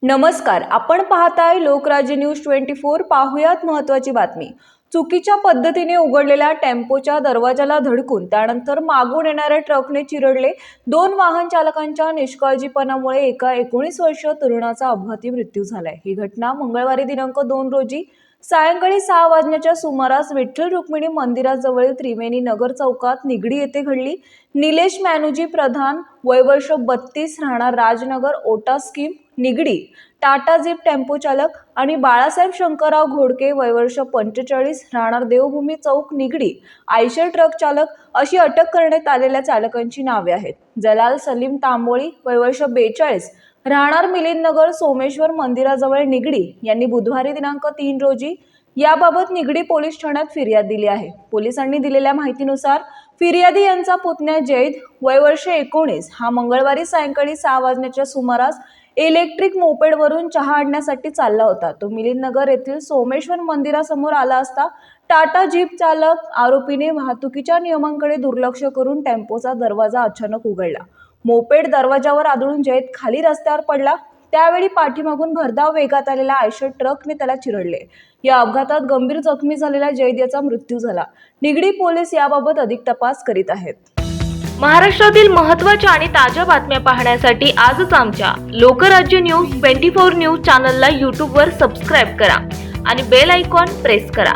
नमस्कार, आपण पाहताय लोकराज्य न्यूज 24। पाहुयात महत्त्वाची बातमी। चुकीच्या पद्धतीने उघडलेल्या टेम्पोच्या दरवाजाला धडकून त्यानंतर मागून येणाऱ्या ट्रकने चिरडले। 2 वाहन चालकांच्या निष्काळजीपणामुळे एका 19 वर्षीय तरुणाचा अपघाती मृत्यू झालाय। ही घटना मंगळवारी दिनांक 2 रोजी सायंकाळी 6 वाजण्याच्या सुमारास विठ्ठल रुक्मिणी मंदिराजवळील त्रिवेणी नगर चौकात निगडी येथे घडली। निलेश मॅनुजी प्रधान, वय वर्ष 32, राहणार राजनगर, ओटा scheme, Nigdi, Tata jeep tempo चालक आणि बाळासाहेब शंकरराव घोडके, वय वर्ष 45, राहणार देवभूमी चौक, निगडी, आयशर ट्रक चालक अशी अटक करण्यात आलेल्या चालकांची नावे आहेत। जलाल सलीम तांबोळी, वय वर्ष 42, राहणार मिलिंद नगर, सोमेश्वर मंदिराजवळ, निगडी यांनी बुधवारी दिनांक 3 रोजी याबाबत निगडी पोलीस ठाण्यात फिर्याद दिली आहे। पोलिसांनी दिलेल्या माहितीनुसार फिर्यादी यांचा पुतण्या जैद, वय वर्ष 19, हा मंगळवारी सायंकाळी 6 वाजण्याच्या सुमारास इलेक्ट्रिक मोपेडवरून चहा आणण्यासाठी चालला होता। तो मिलिंद नगर येथील सोमेश्वर मंदिरासमोर आला असता टाटा जीप चालक आरोपीने वाहतुकीच्या नियमांकडे दुर्लक्ष करून टेम्पोचा दरवाजा अचानक उघडला। मोपेड दरवाजावर आदळून जैद खाली रस्त्यावर पडला। त्यावेळी पाठीमागून भरधाव वेगात आलेल्या आयशर ट्रकने त्याला चिरडले। या अपघातात गंभीर जखमी झालेल्या जैद याचा मृत्यू झाला। निगडी पोलीस याबाबत अधिक तपास करीत आहेत। महाराष्ट्रातील महत्त्वाच्या आणि ताज्या बातम्या पाहण्यासाठी आजच आमच्या लोकराज्य न्यूज 24 न्यूज चॅनलला YouTube वर सबस्क्राइब करा आणि बेल आयकॉन प्रेस करा।